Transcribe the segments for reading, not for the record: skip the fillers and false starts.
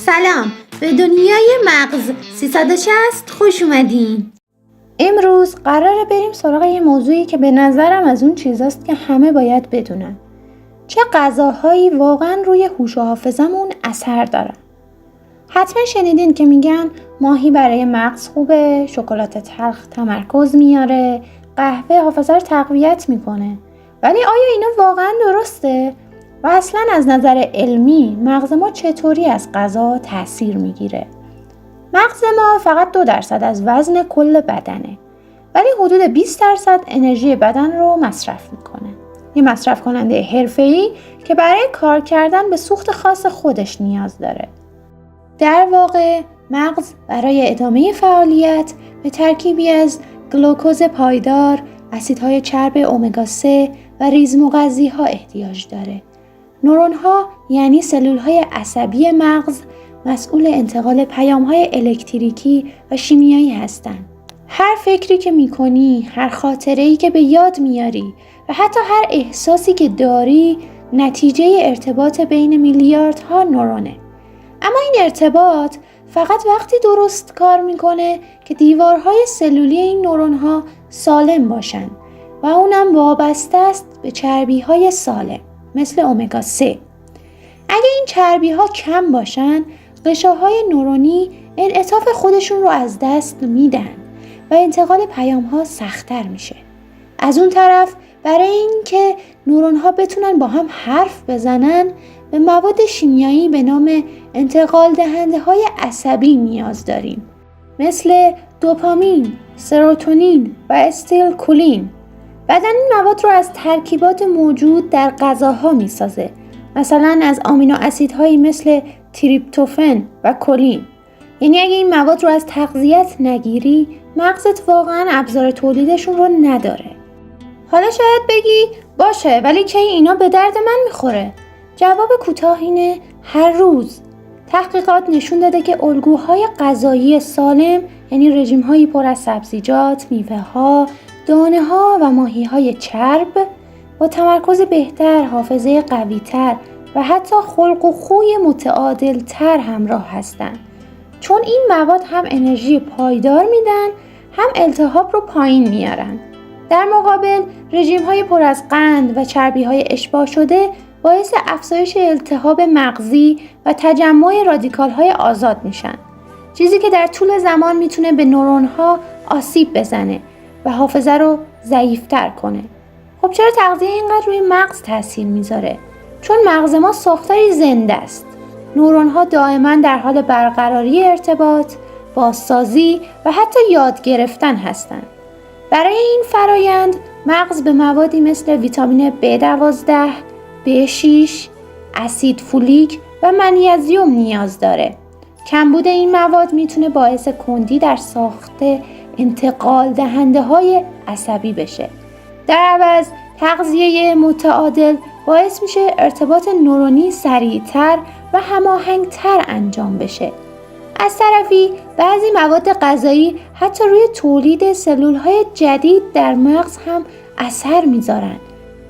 سلام، به دنیای مغز 360 خوش اومدین. امروز قراره بریم سراغ یه موضوعی که به نظرم از اون چیزاست که همه باید بدونن. چه غذاهایی واقعا روی هوش و حافظمون اثر دارن؟ حتما شنیدین که میگن ماهی برای مغز خوبه، شکلات تلخ تمرکز میاره، قهوه حافظه رو تقویت میکنه. ولی آیا اینا واقعا درسته؟ و اصلا از نظر علمی مغز ما چطوری از غذا تأثیر میگیره؟ مغز ما فقط 2% از وزن کل بدنه، ولی حدود 20% انرژی بدن رو مصرف میکنه. یه مصرف کننده حرفه‌ای که برای کار کردن به سوخت خاص خودش نیاز داره. در واقع مغز برای ادامه فعالیت به ترکیبی از گلوکوز پایدار، اسیدهای چرب امگا 3 و ریزمغذی‌ها احتیاج داره. نورون‌ها یعنی سلول‌های عصبی مغز مسئول انتقال پیام‌های الکتریکی و شیمیایی هستند. هر فکری که می‌کنی، هر خاطره‌ای که به یاد میاری و حتی هر احساسی که داری نتیجه ارتباط بین میلیاردها نورونه. اما این ارتباط فقط وقتی درست کار میکنه که دیوارهای سلولی این نورون‌ها سالم باشن و اونم وابسته است به چربی‌های سالم مثل امگا 3. اگه این چربی‌ها کم باشن، غشاهای نورونی انعطاف خودشون رو از دست میدن و انتقال پیام‌ها سخت‌تر میشه. از اون طرف برای اینکه نورون‌ها بتونن با هم حرف بزنن، به مواد شیمیایی به نام انتقال دهنده های عصبی نیاز داریم، مثل دوپامین، سروتونین و استیلکولین. بدن این مواد رو از ترکیبات موجود در غذاها میسازه، مثلا از آمینو اسیدهایی مثل تریپتوفن و کلین. یعنی اگه این مواد رو از تغذیت نگیری، مغزت واقعا ابزار تولیدشون رو نداره. حالا شاید بگی باشه، ولی کی اینا به درد من میخوره؟ جواب کوتاه اینه هر روز. تحقیقات نشون داده که الگوهای غذایی سالم، یعنی رژیم‌هایی پر از سبزیجات، میوه‌ها، دانه‌ها و ماهی‌های چرب، با تمرکز بهتر، حافظه قوی‌تر و حتی خلق و خوی متعادل‌تر همراه هستند. چون این مواد هم انرژی پایدار میدن، هم التهاب رو پایین میارن. در مقابل رژیم‌های پر از قند و چربی‌های اشباع شده باعث افزایش التهاب مغزی و تجمع رادیکال‌های آزاد میشن، چیزی که در طول زمان میتونه به نورون‌ها آسیب بزنه و حافظه رو ضعیف‌تر کنه. خب چرا تغذیه اینقدر روی مغز تاثیر میذاره؟ چون مغز ما ساختاری زنده است. نورون‌ها دائما در حال برقراری ارتباط، بازسازی و حتی یاد گرفتن هستند. برای این فرایند مغز به موادی مثل ویتامین B12، B6، اسید فولیک و منیزیم نیاز داره. کمبود این مواد میتونه باعث کندی در ساخت انتقال دهنده های عصبی بشه. در عوض تغذیه متعادل باعث میشه ارتباط نورونی سریعتر و هماهنگتر انجام بشه. از طرفی بعضی مواد غذایی حتی روی تولید سلول‌های جدید در مغز هم اثر میذارن.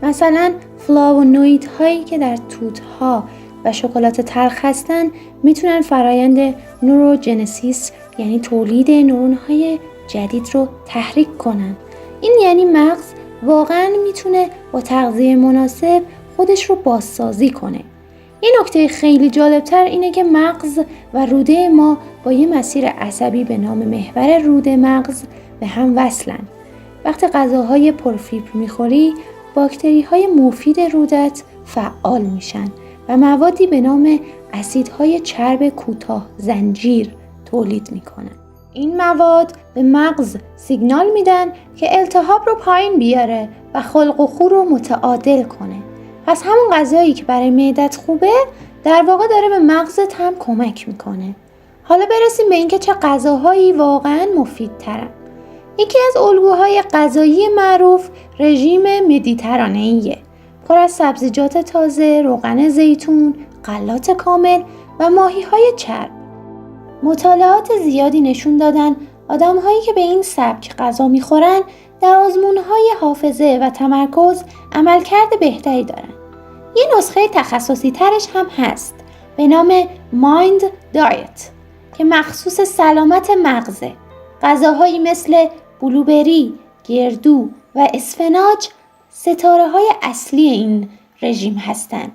مثلا فلاوونوئیدهایی که در توت‌ها و شکلات تلخ هستن میتونن فرایند نوروجنسیس، یعنی تولید نورون‌های جدید رو تحریک کنن. این یعنی مغز واقعا میتونه با تغذیه مناسب خودش رو بازسازی کنه. این نکته خیلی جالبتر اینه که مغز و روده ما با یه مسیر عصبی به نام محور روده مغز به هم وصلن. وقتی غذاهای پرفیبر میخوری، باکتری‌های مفید رودت فعال میشن و موادی به نام اسیدهای چرب کوتاه زنجیر تولید میکنن. این مواد به مغز سیگنال میدن که التهاب رو پایین بیاره و خلق و خو رو متعادل کنه. پس همون غذایی که برای معدت خوبه در واقع داره به مغزت هم کمک میکنه. حالا برسیم به اینکه چه غذاهایی واقعا مفیدترن. یکی از الگوهای غذایی معروف رژیم مدیترانه‌ایه، پر از سبزیجات تازه، روغن زیتون، غلات کامل و ماهی‌های چرب. مطالعات زیادی نشون دادن آدم‌هایی که به این سبک غذا می‌خورن در آزمون‌های حافظه و تمرکز عملکرد بهتری دارن. یه نسخه تخصصی ترش هم هست. به نام مایند دایت که مخصوص سلامت مغزه. غذاهایی مثل بلوبری، گردو و اسفناج ستاره‌های اصلی این رژیم هستند.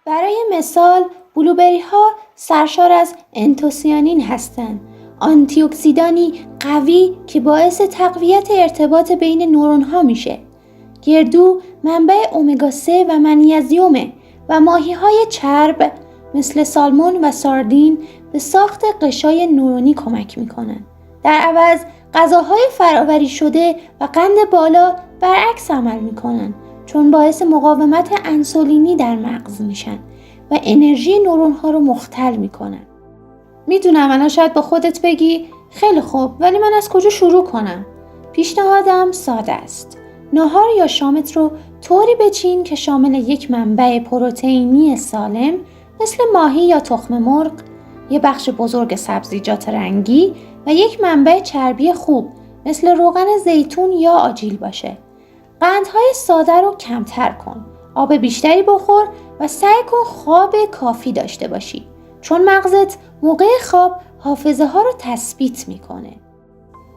برای مثال بلوبری ها سرشار از انتوسیانین هستند، آنتی اکسیدانی قوی که باعث تقویت ارتباط بین نورون ها میشه. گردو منبع امگا 3 و منیزیومه و ماهی های چرب مثل سالمون و ساردین به ساخت غشای نورونی کمک میکنن. در عوض غذاهای فرآوری شده و قند بالا برعکس عمل میکنن، چون باعث مقاومت انسولینی در مغز میشن و انرژی نورون ها رو مختل میکنن. میدونم الان شاید با خودت بگی خیلی خوب، ولی من از کجا شروع کنم؟ پیشنهادم ساده است. ناهار یا شامت رو طوری بچین که شامل یک منبع پروتئینی سالم مثل ماهی یا تخم مرغ، یک بخش بزرگ سبزیجات رنگی و یک منبع چربی خوب مثل روغن زیتون یا آجیل باشه. قندهای ساده رو کمتر کن. آب بیشتری بخور و سعی کن خواب کافی داشته باشی، چون مغزت موقع خواب حافظه ها رو تثبیت میکنه.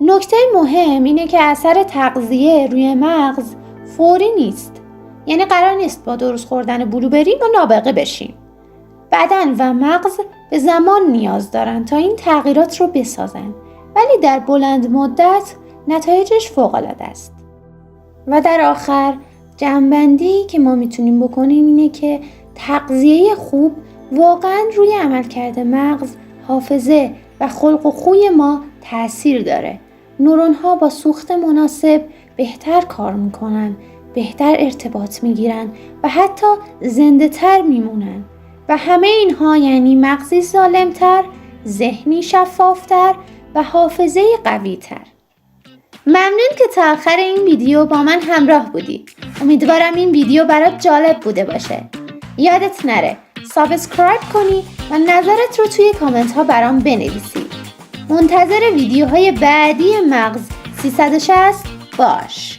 نکته مهم اینه که اثر تغذیه روی مغز فوری نیست. یعنی قرار نیست با درست خوردن بلوبری ما نابغه بشیم. بدن و مغز به زمان نیاز دارن تا این تغییرات رو بسازن، ولی در بلند مدت نتایجش فوق‌العاده است. و در آخر جمع‌بندی که ما میتونیم بکنیم اینه که تغذیه خوب واقعا روی عملکرد مغز، حافظه و خلق و خوی ما تأثیر داره. نورون ها با سوخت مناسب بهتر کار میکنن، بهتر ارتباط میگیرن و حتی زنده تر میمونن. و همه اینها یعنی مغزی سالمتر، ذهنی شفافتر و حافظه قوی تر. ممنون که تا آخر این ویدیو با من همراه بودی. امیدوارم این ویدیو برات جالب بوده باشه. یادت نره سابسکرایب کنی و نظرت رو توی کامنت ها برام بنویسی. منتظر ویدیوهای بعدی مغز 360 باش.